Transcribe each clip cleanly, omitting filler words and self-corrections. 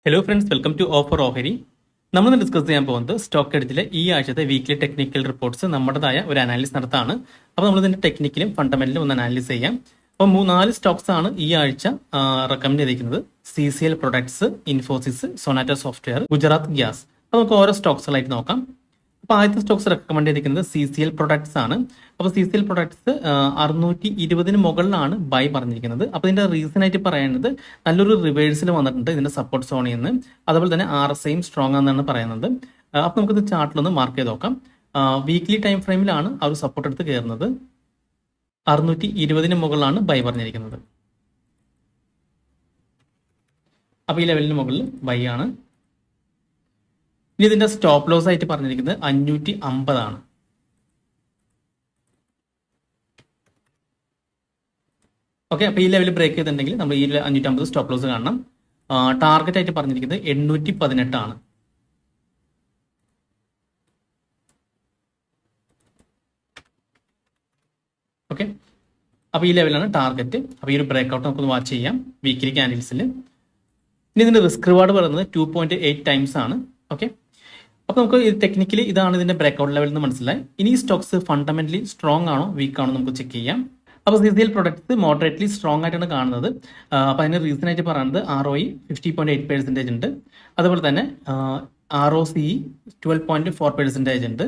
Hello friends, welcome to offer ഓഹരി. നമ്മൾ discuss ചെയ്യാൻ പോകുന്നത് സ്റ്റോക്ക് എഡ്ജിലെ ഈ ആഴ്ചത്തെ വീക്ക്ലി ടെക്നിക്കൽ റിപ്പോർട്ട്സ് നമ്മുടേതായ ഒരു അനാലിസിസ് നടത്താണ്. അപ്പോൾ നമ്മൾ ഇതിന്റെ ടെക്നിക്കലും ഫണ്ടമെന്റലും ഒന്ന് അനാലിസ് ചെയ്യാം. അപ്പോൾ 4 സ്റ്റോക്സ് ആണ് ഈ ആഴ്ച റെക്കമെൻഡ് ചെയ്തിരിക്കുന്നത്. CCL products, Infosys, Sonata Software, Gujarat Gas. അപ്പോൾ നമുക്ക് ഓരോ സ്റ്റോക്സുകളായിട്ട് നോക്കാം. അപ്പോൾ ആദ്യത്തെ സ്റ്റോക്സ് റെക്കമെൻഡ് ചെയ്തിരിക്കുന്നത് CCL പ്രൊഡക്ട്സ് ആണ്. അപ്പോൾ CCL പ്രൊഡക്ട്സ് 620 മുകളിലാണ് ബൈ പറഞ്ഞിരിക്കുന്നത്. അപ്പോൾ ഇതിന്റെ റീസൺ ആയിട്ട് പറയുന്നത് നല്ലൊരു റിവേഴ്സൽ വന്നിട്ടുണ്ട് ഇതിന്റെ സപ്പോർട്ട് സോണിൽ നിന്ന്. അതുപോലെ തന്നെ RSIയും സ്ട്രോങ് ആണെന്നാണ് പറയുന്നത്. അപ്പോൾ നമുക്കിത് ചാർട്ടിലൊന്ന് മാർക്ക് ചെയ്ത് നോക്കാം. വീക്ക്ലി ടൈം ഫ്രെയിമിലാണ് ആ ഒരു സപ്പോർട്ട് എടുത്ത് കയറുന്നത്. 620 മുകളിലാണ് ബൈ പറഞ്ഞിരിക്കുന്നത്. അപ്പോൾ ഈ ലെവലിന് മുകളിൽ ബൈ ആണ്. ഇനി ഇതിന്റെ സ്റ്റോപ്പ് ലോസ് ആയിട്ട് പറഞ്ഞിരിക്കുന്നത് 550 ആണ്. ഓക്കെ, അപ്പോൾ ഈ ലെവൽ ബ്രേക്ക് ചെയ്തിട്ടുണ്ടെങ്കിൽ നമ്മൾ ഈ 550 സ്റ്റോപ്പ് ലോസ് കാണണം. ടാർഗറ്റ് ആയിട്ട് പറഞ്ഞിരിക്കുന്നത് 818 ആണ്. ഓക്കെ, അപ്പോൾ ഈ ലെവലാണ് ടാർഗറ്റ്. അപ്പോൾ ഈ ഒരു ബ്രേക്ക് ഔട്ട് നമുക്കൊന്ന് വാച്ച് ചെയ്യാം വീക്കിലി ക്യാൻഡിൽസിൽ. ഇനി ഇതിന്റെ റിസ്ക് റിവാർഡ് പറയുന്നത് 2.8 ടൈംസ് ആണ്. ഓക്കെ, അപ്പോൾ നമുക്ക് ടെക്നിക്കലി ഇതാണ് ഇതിന്റെ ബ്രേക്ക് ഔട്ട് ലെവൽ എന്ന് മനസ്സിലായി. ഇനി ഈ സ്റ്റോക്സ് ഫണ്ടമെന്റലി സ്ട്രോങ് ആണോ വീക്ക് ആണോ നമുക്ക് ചെക്ക് ചെയ്യാം. അപ്പോൾ CCL പ്രൊഡക്ട്സ് മോഡറേറ്റ്ലി സ്ട്രോങ് ആയിട്ടാണ് കാണുന്നത്. അപ്പോൾ അതിന് റീസൺ ആയിട്ട് പറയുന്നത് ROE 50.8% ഉണ്ട്. അതുപോലെ തന്നെ ROCE 12.4% ഉണ്ട്.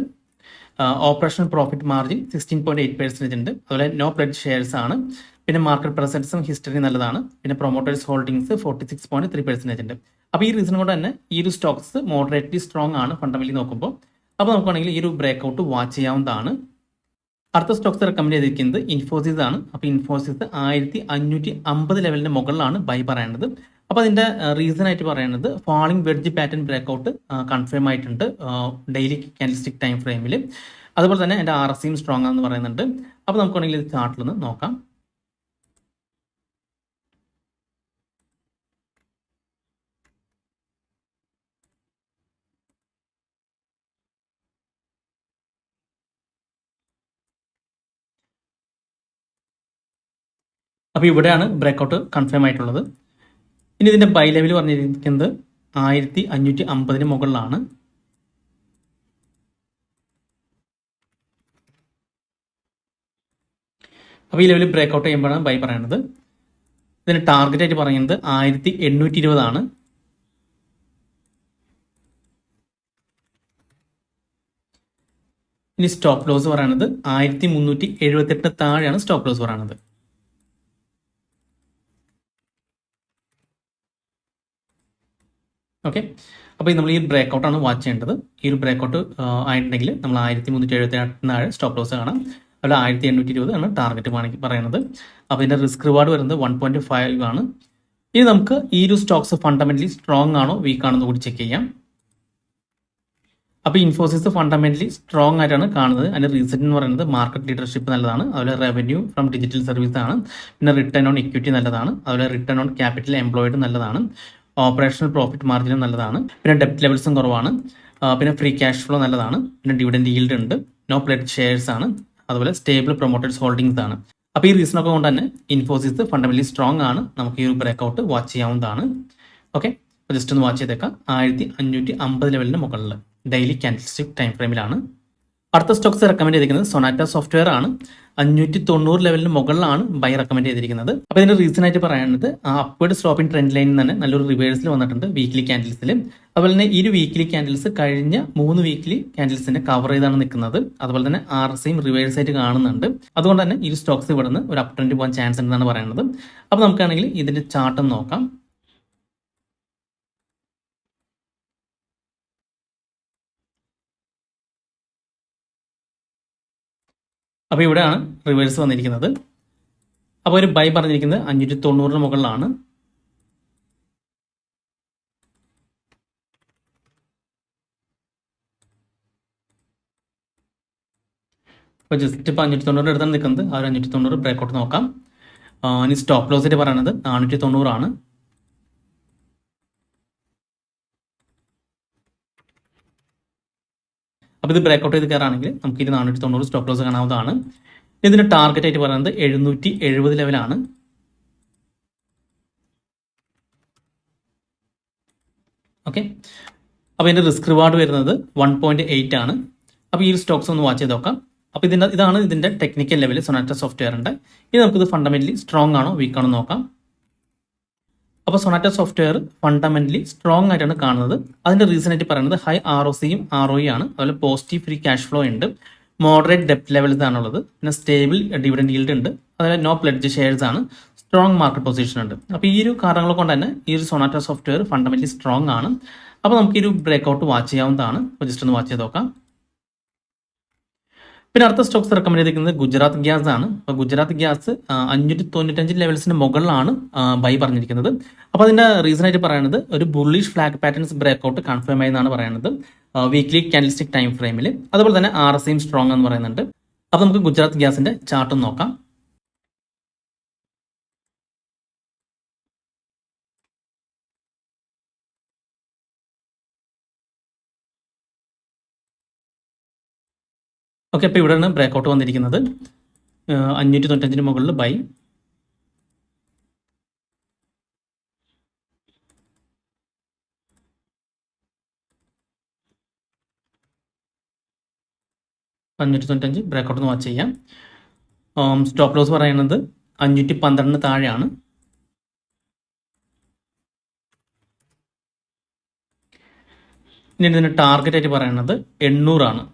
ഓപ്പറേഷണൽ പ്രോഫിറ്റ് മാർജിൻ 16.8% ഉണ്ട്. അതുപോലെ നോ പ്ലെഡ്ജ് ഷെയർസ് ആണ്. പിന്നെ മാർക്കറ്റ് പ്രസൻസും ഹിസ്റ്ററി നല്ലതാണ്. പിന്നെ പ്രൊമോട്ടേഴ്സ് ഹോൾഡിംഗ്സ് 46.3% ഉണ്ട്. അപ്പോൾ ഈ റീസൺ കൊണ്ട് തന്നെ ഈ ഒരു സ്റ്റോക്സ് മോഡറേറ്റ്ലി സ്ട്രോങ് ആണ് ഫണ്ടമെന്റലി നോക്കുമ്പോൾ. അപ്പോൾ നമുക്കാണെങ്കിൽ ഈ ഒരു ബ്രേക്ക് ഔട്ട് വാച്ച് ചെയ്യാവുന്നതാണ്. അടുത്ത സ്റ്റോക്സ് റെക്കമെൻഡ് ചെയ്തിരിക്കുന്നത് ഇൻഫോസിസ് ആണ്. അപ്പോൾ ഇൻഫോസിസ് 1550 ലെവലിന്റെ മുകളിലാണ് ബൈ പറയുന്നത്. അപ്പോൾ അതിന്റെ റീസൺ ആയിട്ട് പറയുന്നത് falling wedge pattern break out confirm ആയിട്ടുണ്ട് ഡെയിലി ക്യാൻഡിൽസ്റ്റിക് ടൈം ഫ്രെയിമിൽ. അതുപോലെ തന്നെ എൻ്റെ RSIയും സ്ട്രോങ് ആണെന്ന് പറയുന്നുണ്ട്. അപ്പോൾ നമുക്കാണെങ്കിൽ ഇത് ചാർട്ടിലൊന്ന് നോക്കാം. അപ്പോൾ ഇവിടെയാണ് ബ്രേക്ക് ഔട്ട് കൺഫേം ആയിട്ടുള്ളത്. ഇനി ഇതിന്റെ ബൈ ലെവൽ പറഞ്ഞിരിക്കുന്നത് 1550 മുകളിലാണ്. അപ്പോൾ ഈ ലെവലിൽ ബ്രേക്ക് ഔട്ട് ചെയ്യുമ്പോഴാണ് ബൈ പറയുന്നത്. ഇതിന് ടാർഗറ്റ് ആയിട്ട് പറയുന്നത് 1820 ആണ്. ഇനി സ്റ്റോപ്പ് ലോസ് പറയുന്നത് 1378 താഴെയാണ് സ്റ്റോപ്പ് ലോസ് പറയുന്നത്. ഓക്കെ, അപ്പോൾ നമ്മൾ ഈ ബ്രേക്ക് ഔട്ടാണ് വാച്ച് ചെയ്യേണ്ടത്. ഈ ഒരു ബ്രേക്ക് ഔട്ട് ആയിട്ടുണ്ടെങ്കിൽ നമ്മൾ 1378 താഴെ സ്റ്റോപ്പ് ലോസ് കാണാം. അതുപോലെ 1820 ആണ് ടാർഗറ്റ് പറയുന്നത്. അപ്പോൾ ഇതിന്റെ റിസ്ക് റിവാർഡ് വരുന്നത് 1.5 ആണ്. ഇനി നമുക്ക് ഈ ഒരു സ്റ്റോക്സ് ഫണ്ടമെന്റലി സ്ട്രോങ് ആണോ വീക്ക് ആണോ എന്ന് കൂടി ചെക്ക് ചെയ്യാം. അപ്പോൾ ഇൻഫോസിസ് ഫണ്ടമെന്റലി സ്ട്രോങ് ആയിട്ടാണ് കാണുന്നത്. അതിന്റെ റീസൺ എന്ന് പറയുന്നത് മാർക്കറ്റ് ലീഡർഷിപ്പ് നല്ലതാണ്. അതുപോലെ റവന്യൂ ഫ്രം ഡിജിറ്റൽ സർവീസ് ആണ്. പിന്നെ റിട്ടേൺ ഓൺ ഇക്വിറ്റി നല്ലതാണ്. അതുപോലെ റിട്ടേൺ ഓൺ ക്യാപിറ്റൽ എംപ്ലോയിഡ് നല്ലതാണ്. ഓപ്പറേഷണൽ പ്രോഫിറ്റ് മാർജിനും നല്ലതാണ്. പിന്നെ ഡെപ്റ്റ് ലെവൽസും കുറവാണ്. പിന്നെ ഫ്രീ ക്യാഷ് ഫ്ലോ നല്ലതാണ്. പിന്നെ ഡിവിഡൻഡ് ഈൽഡ് ഉണ്ട്. നോ പ്ലെഡ്ജ് ഷെയർസ് ആണ്. അതുപോലെ സ്റ്റേബിൾ പ്രൊമോട്ടേഴ്സ് ഹോൾഡിംഗ്സ് ആണ്. അപ്പോൾ ഈ റീസണൊക്കെ കൊണ്ട് തന്നെ ഇൻഫോസിസ് ഫണ്ടമെന്റലി സ്ട്രോങ് ആണ്. നമുക്ക് ഈ ഒരു ബ്രേക്ക് ഔട്ട് വാച്ച് ചെയ്യാവുന്നതാണ്. ഓക്കെ, അപ്പോൾ ജസ്റ്റ് ഒന്ന് വാച്ച് ചെയ്തേക്കാം. 1550 ലെവലിന് മുകളിൽ ഡെയിലി ക്യാൻഡിൽസ്റ്റിക് ടൈം ഫ്രെയിമിലാണ്. അടുത്ത സ്റ്റോക്സ് റെക്കമെൻഡ് ചെയ്തിരിക്കുന്നത് സൊനാറ്റോ സോഫ്റ്റ്വെയർ ആണ്. 590 ലെവലിന് മുകളിലാണ് ബൈ റെക്കമെൻഡ് ചെയ്തിരിക്കുന്നത്. അപ്പോൾ ഇതിന്റെ റീസൺ ആയിട്ട് പറയുന്നത് അപ്വേർഡ് സ്ലോപ്പിംഗ് ട്രെൻഡ് ലൈനിൽ തന്നെ നല്ലൊരു റിവേഴ്സൽ വന്നിട്ടുണ്ട് വീക്ക്ലി ക്യാൻഡിൽസിൽ. അതുപോലെ തന്നെ ഈ ഒരു വീക്ക്ലി ക്യാൻഡിൽസ് കഴിഞ്ഞ 3 വീക്ക്ലി ക്യാൻഡിൽസിനെ കവർ ചെയ്താണ് നിൽക്കുന്നത്. അതുപോലെ തന്നെ RSIയും റിവേഴ്സ് ആയിട്ട് കാണുന്നുണ്ട്. അതുകൊണ്ട് തന്നെ ഈ സ്റ്റോക്സ് ഇവിടുന്ന് ഒരു അപ് ട്രെൻഡ് പോകാൻ ചാൻസ് ഉണ്ടെന്നാണ് പറയുന്നത്. അപ്പോൾ നമുക്കാണെങ്കിൽ ഇതിന്റെ ചാർട്ട് നോക്കാം. അപ്പോൾ ഇവിടെയാണ് റിവേഴ്സ് വന്നിരിക്കുന്നത്. അപ്പോൾ ഒരു ബൈ പറഞ്ഞിരിക്കുന്നത് 590 മുകളിലാണ്. അപ്പോൾ ജസ്റ്റ് ഇപ്പോൾ 590 എടുത്താണ് നിൽക്കുന്നത്. ആ ഒരു 590 ബ്രേക്ക് ഔട്ട് നോക്കാം. ഇനി സ്റ്റോപ്പ് ലോസ് ആയിട്ട് പറയുന്നത് 490 ആണ്. അപ്പോൾ ഇത് ബ്രേക്ക് ഔട്ട് ചെയ്ത് കയറാണെങ്കിൽ നമുക്ക് ഇത് 490 സ്റ്റോപ്പ് ലോസ് കാണാവുന്നതാണ്. ഇതിന്റെ ടാർഗറ്റ് ആയിട്ട് പറയുന്നത് 770 ലെവലാണ്. ഓക്കെ, അപ്പോൾ ഇതിൻ്റെ റിസ്ക് റിവാർഡ് വരുന്നത് 1.8 ആണ്. അപ്പോൾ ഈ ഒരു സ്റ്റോക്സ് ഒന്ന് വാച്ച് ചെയ്ത് നോക്കാം. അപ്പോൾ ഇതാണ് ഇതിൻ്റെ ടെക്നിക്കൽ ലെവൽ സൊനാറ്റ സോഫ്റ്റ്വെയറിൻ്റെ. ഇനി നമുക്കിത് ഫണ്ടമെൻ്റലി സ്ട്രോങ് ആണോ വീക്ക് ആണോ നോക്കാം. അപ്പോൾ സൊനാറ്റ സോഫ്റ്റ്വെയർ ഫണ്ടമെൻ്റലി സ്ട്രോങ് ആയിട്ടാണ് കാണുന്നത്. അതിൻ്റെ റീസൺ ആയിട്ട് പറയുന്നത് ഹൈ ROCയും ROE ആണ്. അതുപോലെ പോസിറ്റീവ് ഫ്രീ ക്യാഷ് ഫ്ലോ ഉണ്ട്, മോഡറേറ്റ് ഡെപ്റ്റ് ലെവൽസ് ആണുള്ളത്, പിന്നെ സ്റ്റേബിൾ ഡിവിഡൻഡ് ഈൽഡ് ഉണ്ട്, അതുപോലെ നോ പ്ലെഡ്ജ് ഷെയർസ് ആണ്, സ്ട്രോങ് മാർക്കറ്റ് പൊസിഷൻ ഉണ്ട്. അപ്പോൾ ഈ ഒരു കാരണങ്ങൾ കൊണ്ട് തന്നെ ഈ ഒരു സൊനാറ്റ സോഫ്റ്റ്വെയർ ഫണ്ടമെൻ്റലി സ്ട്രോങ് ആണ്. അപ്പോൾ നമുക്ക് ഈ ഒരു ബ്രേക്ക്ഔട്ട് വാച്ച് ചെയ്യാവുന്നതാണ്. അപ്പോൾ ജസ്റ്റ് ഒന്ന് വാച്ച് ചെയ്ത് നോക്കാം. പിന്നെ അടുത്ത സ്റ്റോക്സ് റെക്കമെൻഡ് ചെയ്തിരിക്കുന്നത് ഗുജറാത്ത് ഗ്യാസ് ആണ്. അപ്പോൾ ഗുജറാത്ത് ഗ്യാസ് 595 ലെവൽസിന് മുകളിലാണ് ബൈ പറഞ്ഞിരിക്കുന്നത്. അപ്പോൾ അതിൻ്റെ റീസൺ ആയിട്ട് പറയുന്നത് ഒരു bullish flag patterns breakout confirm ആയി എന്നാണ് പറയുന്നത് വീക്ക്ലി ക്യാൻഡിൽസ്റ്റിക് ടൈം ഫ്രെയിമിൽ. അതുപോലെ തന്നെ RSIയും സ്ട്രോങ് എന്ന് പറയുന്നുണ്ട്. അപ്പോൾ നമുക്ക് ഗുജറാത്ത് ഗ്യാസിന്റെ ചാർട്ടും നോക്കാം. ഓക്കെ, അപ്പോൾ ഇവിടെയാണ് ബ്രേക്ക്ഔട്ട് വന്നിരിക്കുന്നത്. 595 മുകളിൽ ബൈ. $595 ബ്രേക്ക്ഔട്ട് ഒന്ന് വാച്ച് ചെയ്യാം. സ്റ്റോപ്പ് ലോസ് പറയുന്നത് 512 താഴെയാണ്. ഇനി ഇതിന് ടാർഗറ്റ് ആയിട്ട് പറയുന്നത് 800 ആണ്.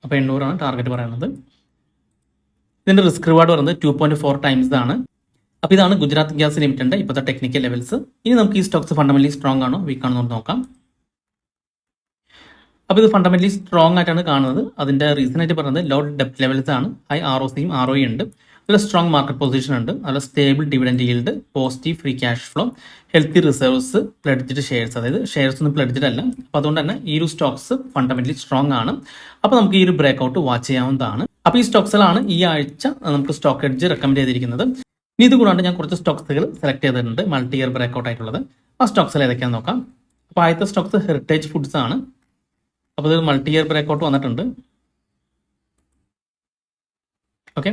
അപ്പോൾ 800 ആണ് ടാർഗറ്റ് പറയുന്നത്. ഇതിൻ്റെ റിസ്ക് റിവാർഡ് പറയുന്നത് 2.4 ടൈംസ് ആണ്. അപ്പോൾ ഇതാണ് ഗുജറാത്ത് ഗ്യാസ് ലിമിറ്റഡിൻ്റെ ഇപ്പോഴത്തെ ടെക്നിക്കൽ ലെവൽസ്. ഇനി നമുക്ക് ഈ സ്റ്റോക്സ് ഫണ്ടമെന്റലി സ്ട്രോങ് ആണോ വീക്ക് ആണോ എന്ന് നോക്കാം. അപ്പോൾ ഇത് ഫണ്ടമെന്റലി സ്ട്രോങ് ആയിട്ടാണ് കാണുന്നത്. അതിൻ്റെ റീസൺ ആയിട്ട് പറയുന്നത് ലോ ഡെപ്റ്റ് ലെവൽസ് ആണ്, ഹൈ ROCയും ROE ഉണ്ട്, അതുപോലെ സ്ട്രോങ് മാർക്കറ്റ് പൊസിഷൻ ഉണ്ട്, അതുപോലെ stable dividend yield, positive free cash flow, healthy reserves, pledged shares, അതായത് ഷെയർസ് ഒന്നും പ്ലെഡ്ജ്ഡ് അല്ല. അപ്പോൾ അതുകൊണ്ട് തന്നെ ഈ ഒരു സ്റ്റോക്സ് ഫണ്ടമെന്റലി സ്ട്രോങ് ആണ്. അപ്പോൾ നമുക്ക് ഈ ഒരു ബ്രേക്ക്ഔട്ട് വാച്ച് ചെയ്യാവുന്നതാണ്. അപ്പോൾ ഈ സ്റ്റോക്സിലാണ് ഈ ആഴ്ച നമുക്ക് സ്റ്റോക്ക് എഡ്ജ് റെക്കമെൻഡ് ചെയ്തിരിക്കുന്നത്. ഇനി ഇത് കൂടാണ്ട് ഞാൻ കുറച്ച് സ്റ്റോക്സുകൾ സെലക്ട് ചെയ്തിട്ടുണ്ട് മൾട്ടി ഇയർ ബ്രേക്ക്ഔട്ട് ആയിട്ടുള്ളത്. ആ സ്റ്റോക്സിൽ ഏതൊക്കെയാണെന്ന് നോക്കാം. അപ്പോൾ ആദ്യത്തെ സ്റ്റോക്സ് ഹെറിറ്റേജ് ഫുഡ്സ് ആണ്. അപ്പോൾ ഇത് മൾട്ടി ഇയർ ബ്രേക്ക്ഔട്ട് വന്നിട്ടുണ്ട്. ഓക്കെ,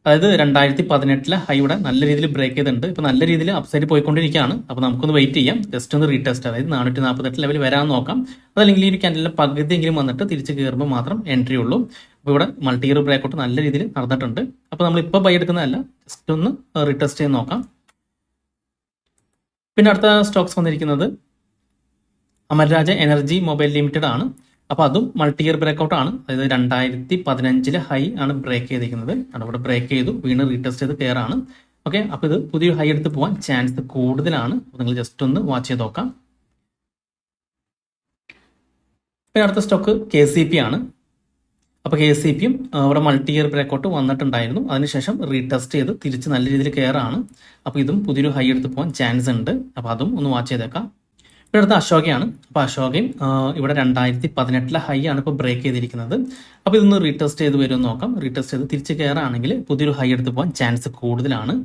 അതായത് 2018 ഹൈയുടെ നല്ല രീതിയിൽ ബ്രേക്ക് ചെയ്തിട്ടുണ്ട്. ഇപ്പോൾ നല്ല രീതിയിൽ അപ്സൈഡ് പോയിക്കൊണ്ടിരിക്കുകയാണ്. അപ്പോൾ നമുക്കൊന്ന് വെയിറ്റ് ചെയ്യാം, ജസ്റ്റ് ഒന്ന് റീടെസ്റ്റ്, അതായത് 448 ലെവൽ വരാൻ നോക്കാം. അതല്ലെങ്കിൽ ഈ ഒരു ക്യാൻഡലിൻ്റെ പകുതിയെങ്കിലും വന്നിട്ട് തിരിച്ച് കയറുമ്പോൾ മാത്രം എൻട്രി ഉള്ളൂ. അപ്പോൾ ഇവിടെ മൾട്ടി ഇയർ ബ്രേക്ക്ഔട്ട് നല്ല രീതിയിൽ നടന്നിട്ടുണ്ട്. അപ്പോൾ നമ്മൾ ഇപ്പോൾ ബൈ എടുക്കുന്നതല്ല, ജസ്റ്റ് ഒന്ന് റീടെസ്റ്റ് ചെയ്ത് നോക്കാം. പിന്നെ അടുത്ത സ്റ്റോക്സ് വന്നിരിക്കുന്നത് അമർരാജ എനർജി മൊബൈൽ ലിമിറ്റഡ് ആണ്. അപ്പോൾ അതും മൾട്ടി ഇയർ ബ്രേക്ക്ഔട്ട് ആണ്. അതായത് 2015 ഹൈ ആണ് ബ്രേക്ക് ചെയ്തിരിക്കുന്നത്. അവിടെ ബ്രേക്ക് ചെയ്തു, വീണ്ടും റീടെസ്റ്റ് ചെയ്ത് കയറാണ്. ഓക്കെ, അപ്പോൾ ഇത് പുതിയൊരു ഹൈ എടുത്ത് പോകാൻ ചാൻസ് കൂടുതലാണ്. അപ്പോൾ നിങ്ങൾ ജസ്റ്റ് ഒന്ന് വാച്ച് ചെയ്ത് നോക്കാം. പിന്നെ അടുത്ത സ്റ്റോക്ക് KCP ആണ്. അപ്പോൾ KCPയും അവിടെ മൾട്ടി ഇയർ ബ്രേക്ക്ഔട്ട് വന്നിട്ടുണ്ടായിരുന്നു. അതിനുശേഷം റീടെസ്റ്റ് ചെയ്ത് തിരിച്ച് നല്ല രീതിയിൽ കയറാണ്. അപ്പോൾ ഇതും പുതിയൊരു ഹൈ എടുത്ത് പോകാൻ ചാൻസ് ഉണ്ട്. അപ്പോൾ അതും ഒന്ന് വാച്ച് ചെയ്തേക്കാം. ഇവിടെ അടുത്ത അശോകയാണ്. അപ്പോൾ അശോകയും ഇവിടെ 2018 ഹൈ ആണ് ഇപ്പോൾ ബ്രേക്ക് ചെയ്തിരിക്കുന്നത്. അപ്പോൾ ഇതൊന്ന് റീടെസ്റ്റ് ചെയ്ത് വരുമെന്ന് നോക്കാം. റീടെസ്റ്റ് ചെയ്ത് തിരിച്ച് കയറുകയാണെങ്കിൽ പുതിയൊരു ഹൈ എടുത്ത് പോകാൻ ചാൻസ് കൂടുതലാണ്.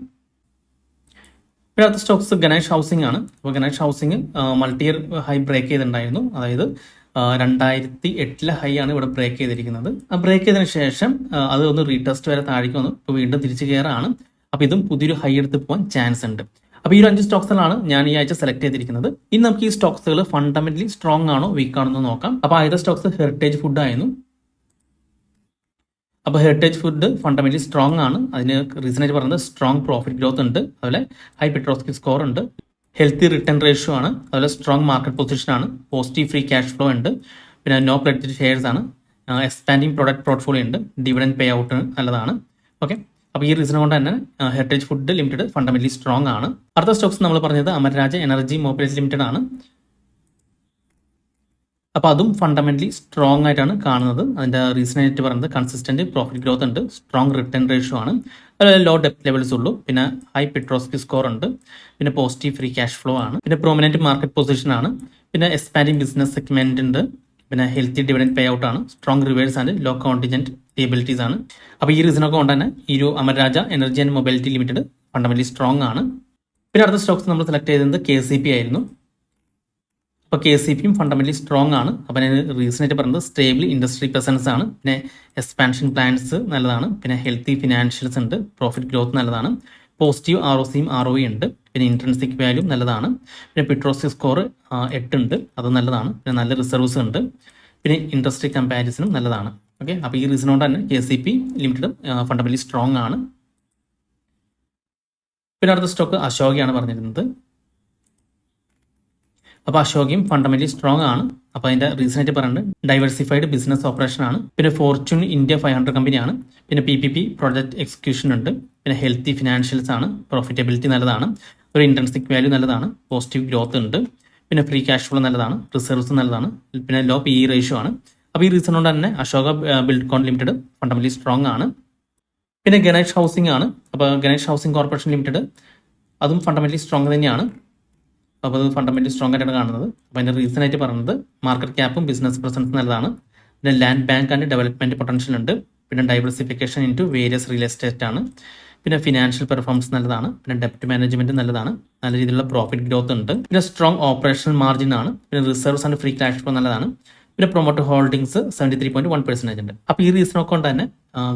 പിന്നെ അടുത്ത സ്റ്റോക്സ് ഗണേഷ് ഹൗസിംഗ് ആണ്. അപ്പോൾ Ganesh housing multi year high break ചെയ്തിട്ടുണ്ടായിരുന്നു. അതായത് 2008 ഹൈ ആണ് ഇവിടെ ബ്രേക്ക് ചെയ്തിരിക്കുന്നത്. ആ ബ്രേക്ക് ചെയ്തതിനു ശേഷം അത് ഒന്ന് റീടെസ്റ്റ് വരെ താഴേക്ക് വന്നു. ഇപ്പോൾ വീണ്ടും തിരിച്ച് കയറാണ്. അപ്പോൾ ഇതും പുതിയൊരു ഹൈ എടുത്ത് പോകാൻ ചാൻസ് ഉണ്ട്. അപ്പോൾ ഈ ഒരു 5 സ്റ്റോക്സുകളാണ് ഞാൻ ഈ ആഴ്ച സെലക്ട് ചെയ്തിരിക്കുന്നത്. ഇനി നമുക്ക് ഈ സ്റ്റോക്സുകൾ ഫണ്ടമെന്റലി സ്ട്രോങ് ആണോ വീക്ക് ആണോ എന്ന് നോക്കാം. അപ്പോൾ ആദ്യത്തെ സ്റ്റോക്സ് ഹെറിറ്റേജ് ഫുഡ് ആയിരുന്നു. അപ്പോൾ ഹെറിറ്റേജ് ഫുഡ് ഫണ്ടമെന്റലി സ്ട്രോങ് ആണ്. അതിന് റീസൺ ആയിട്ട് പറയുന്നത് സ്ട്രോങ് പ്രോഫിറ്റ് ഗ്രോത്ത് ഉണ്ട്, അതുപോലെ ഹൈ പെട്രോസ്കിൽ സ്കോർ ഉണ്ട്, ഹെൽത്തി റിട്ടേൺ റേഷ്യോ ആണ്, അതുപോലെ സ്ട്രോങ് മാർക്കറ്റ് പൊസിഷൻ ആണ്, പോസിറ്റീവ് ഫ്രീ ക്യാഷ് ഫ്ലോ ഉണ്ട്, പിന്നെ നോ പ്ലെഡ്ജ് ഷെയർസ് ആണ്, എക്സ്പാൻഡിങ് പ്രൊഡക്റ്റ് പോർട്ട്ഫോളിയോ ഉണ്ട്, ഡിവിഡൻഡ് പേ ഔട്ട് നല്ലതാണ്. ഓക്കെ, അപ്പോൾ ഈ റീസൺ കൊണ്ട് തന്നെ heritage food limited fundamentally strong ആണ്. അടുത്ത സ്റ്റോക്സ് നമ്മൾ പറഞ്ഞത് അമർരാജ എനർജി മൊബൈൽസ് ലിമിറ്റഡ് ആണ്. അപ്പോൾ അതും ഫണ്ടമെന്റലി സ്ട്രോങ് ആയിട്ടാണ് കാണുന്നത്. അതിൻ്റെ റീസൺ ആയിട്ട് പറയുന്നത് കൺസിസ്റ്റന്റ് പ്രോഫിറ്റ് ഗ്രോത്ത് ഉണ്ട്, സ്ട്രോങ് റിട്ടേൺ റേഷ്യോ ആണ്, അതുപോലെ ലോ ഡെപ്റ്റ് ലെവൽസ് ഉള്ളൂ, പിന്നെ ഹൈ പെട്രോസ്കിൽ സ്കോർ ഉണ്ട്, പിന്നെ പോസിറ്റീവ് ഫ്രീ ക്യാഷ് ഫ്ലോ ആണ്, പിന്നെ പ്രോമിനന്റ് മാർക്കറ്റ് പൊസിഷൻ ആണ്, പിന്നെ എക്സ്പാൻഡിംഗ് ബിസിനസ് സെഗ്മെന്റ് ഉണ്ട്, പിന്നെ ഹെൽത്തി ഡിവിഡൻഡ് പേ ഔട്ട് ആണ്, സ്ട്രോങ് റിവേഴ്സ് ആൻഡ് ലോ കോണ്ടിജന്റ് ലിയബിലിറ്റീസ് ആണ്. അപ്പോൾ ഈ റീസണൊക്കെ കൊണ്ട് തന്നെ ഈ ഒരു Amararaja energy and mobility limited fundamentally strong ആണ്. പിന്നെ അടുത്ത സ്റ്റോക്സ് നമ്മൾ സെലക്ട് ചെയ്തത് KCP ആയിരുന്നു. അപ്പോൾ KCPയും ഫണ്ടമെന്റലി സ്ട്രോങ് ആണ്. അപ്പോൾ അതിന് റീസൺ ആയിട്ട് പറയുന്നത് സ്റ്റേബിൾ ഇൻഡസ്ട്രി പ്രസൻസ് ആണ്, പിന്നെ എക്സ്പാൻഷൻ പ്ലാൻസ് നല്ലതാണ്, പിന്നെ ഹെൽത്തി ഫിനാൻഷ്യൽസ് ഉണ്ട്, പ്രോഫിറ്റ് ഗ്രോത്ത് നല്ലതാണ്, പോസിറ്റീവ് ROCയും ROE ഉണ്ട്, പിന്നെ ഇൻട്രൻസിക് വാല്യൂ നല്ലതാണ്, പിന്നെ പിട്രോസി സ്കോർ 8 ഉണ്ട്, അത് നല്ലതാണ്, പിന്നെ നല്ല റിസർവ്സ് ഉണ്ട്, പിന്നെ ഇൻഡസ്ട്രി കമ്പാരിസണും നല്ലതാണ്. ഓക്കെ, അപ്പോൾ ഈ റീസൺ കൊണ്ട് തന്നെ KCP ലിമിറ്റഡ് ഫണ്ടമെന്റലി സ്ട്രോങ് ആണ്. പിന്നെ അടുത്ത സ്റ്റോക്ക് അശോകയാണ് പറഞ്ഞിരുന്നത്. അപ്പോൾ അശോകയും ഫണ്ടമെന്റലി സ്ട്രോങ് ആണ്. അപ്പോൾ അതിന്റെ റീസൺ ആയിട്ട് പറയുന്നത് ഡൈവേഴ്സിഫൈഡ് ബിസിനസ് ഓപ്പറേഷൻ ആണ്, പിന്നെ ഫോർച്യൂൺ ഇന്ത്യ 500 കമ്പനിയാണ്, പിന്നെ PPP പ്രോജക്ട് എക്സിക്യൂഷൻ ഉണ്ട്, പിന്നെ ഹെൽത്തി ഫിനാൻഷ്യൽസ് ആണ്, പ്രോഫിറ്റബിലിറ്റി നല്ലതാണ്, ഒരു ഇൻട്രൻസിക് വാല്യൂ നല്ലതാണ്, പോസിറ്റീവ് ഗ്രോത്ത് ഉണ്ട്, പിന്നെ ഫ്രീ ക്യാഷ് ഫ്ലോ നല്ലതാണ്, റിസർവ്സ് നല്ലതാണ്, പിന്നെ ലോ PE റേഷ്യോ ആണ്. അപ്പോൾ ഈ റീസൺ കൊണ്ട് തന്നെ Ashoka Buildcon limited fundamentally strong ആണ്. പിന്നെ ഗണേഷ് ഹൗസിംഗ് ആണ്. അപ്പോൾ ഗണേഷ് ഹൗസിംഗ് കോർപ്പറേഷൻ ലിമിറ്റഡ് അതും ഫണ്ടമെന്റലി സ്ട്രോങ് തന്നെയാണ്. അപ്പോൾ അത് ഫണ്ടമെന്റലി സ്ട്രോങ് ആയിട്ടാണ് കാണുന്നത്. അപ്പോൾ അതിൻ്റെ റീസൺ ആയിട്ട് പറയുന്നത് മാർക്കറ്റ് ക്യാപ്പും ബിസിനസ് പ്രസൻസ് നല്ലതാണ്, പിന്നെ land bank and development potential ഉണ്ട്, പിന്നെ diversification into various real estate ആണ്, പിന്നെ ഫിനാൻഷ്യൽ പെർഫോമൻസ് നല്ലതാണ്, പിന്നെ ഡെപ്റ്റ് മാനേജ്മെന്റ് നല്ലതാണ്, നല്ല രീതിയിലുള്ള പ്രോഫിറ്റ് ഗ്രോത്ത് ഉണ്ട്, പിന്നെ സ്ട്രോങ് ഓപ്പറേഷണൽ മാർജിൻ ആണ്, പിന്നെ reserves and free cash flow നല്ലതാണ്, പിന്നെ പ്രൊമോട്ടർ ഹോൾഡിംഗ്സ് 73.1% ഉണ്ട്. അപ്പോൾ ഈ റീസൺ ഒക്കെ കൊണ്ട് തന്നെ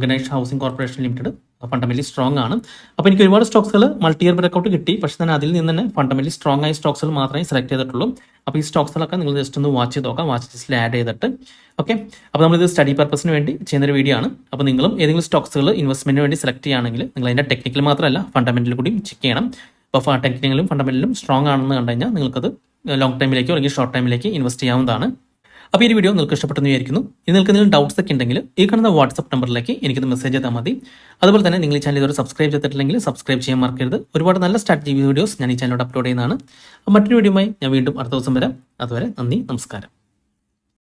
Ganesh housing corporation limited fundamentally strong ആണ്. അപ്പോൾ എനിക്ക് ഒരുപാട് സ്റ്റോക്സുകൾ മൾട്ടി ഇയർ ബ്രേക്കൗട്ട് കിട്ടി, പക്ഷേ ഞാൻ അതിൽ നിന്ന് തന്നെ ഫണ്ടമെന്റലി സ്ട്രോങ് ആയ സ്റ്റോക്സുകൾ മാത്രമേ സെലക്ട് ചെയ്തിട്ടുള്ളൂ. അപ്പോൾ ഈ സ്റ്റോക്സുകളൊക്കെ നിങ്ങൾ ജസ്റ്റ് ഒന്ന് വാച്ച് ചെയ്ത് നോക്കാം, വാച്ച് ലിസ്റ്റിൽ ആഡ് ചെയ്തിട്ട്. ഓക്കെ, അപ്പോൾ നമ്മളിത് സ്റ്റഡി പർപ്പസിന് വേണ്ടി ചെയ്യുന്നൊരു വീഡിയോ ആണ്. അപ്പോൾ നിങ്ങളും ഏതെങ്കിലും സ്റ്റോക്സുകൾ ഇൻവെസ്റ്റ്മെന്റിന് വേണ്ടി സെലക്ട് ചെയ്യുകയാണെങ്കിൽ നിങ്ങൾ അതിൻ്റെ ടെക്നിക്കൽ മാത്രമല്ല ഫണ്ടമെന്റൽ കൂടി ചെക്ക് ചെയ്യണം. അപ്പോൾ ടെക്നിക്കലും ഫണ്ടമെന്റലും സ്ട്രോങ് ആണെന്ന് കണ്ടു കഴിഞ്ഞാൽ നിങ്ങൾക്കത് ലോങ് ടൈമിലേക്കോ അല്ലെങ്കിൽ ഷോർട്ട് ടൈമിലേക്ക് ഇൻവെസ്റ്റ് ചെയ്യാവുന്നതാണ്. അപ്പോൾ ഈ വീഡിയോ നിങ്ങൾക്ക് ഇഷ്ടപ്പെട്ടെന്ന് വിചാരിക്കുന്നു. നിങ്ങൾക്ക് എന്തെങ്കിലും ഡൗട്ട്സ് ഒക്കെ ഉണ്ടെങ്കിൽ ഈ കാണുന്ന വാട്സ്ആപ്പ് നമ്പറിലേക്ക് എനിക്കത് മെസ്സേജ് ചെയ്താൽ മതി. അതുപോലെ തന്നെ നിങ്ങൾ ഈ ചാനൽ ഇതുവരെ സബ്സ്ക്രൈബ് ചെയ്തിട്ടില്ലെങ്കിൽ സബ്സ്ക്രൈബ് ചെയ്യാൻ മറക്കരുത്. ഒരുപാട് നല്ല സ്ട്രാറ്റജി വീഡിയോസ് ഞാൻ ഈ ചാനലിലൂടെ അപ്ലോഡ് ചെയ്യുന്നതാണ്. മറ്റൊരു വീഡിയോയുമായി ഞാൻ വീണ്ടും അടുത്ത ദിവസം വരാം. അതുവരെ നന്ദി, നമസ്കാരം.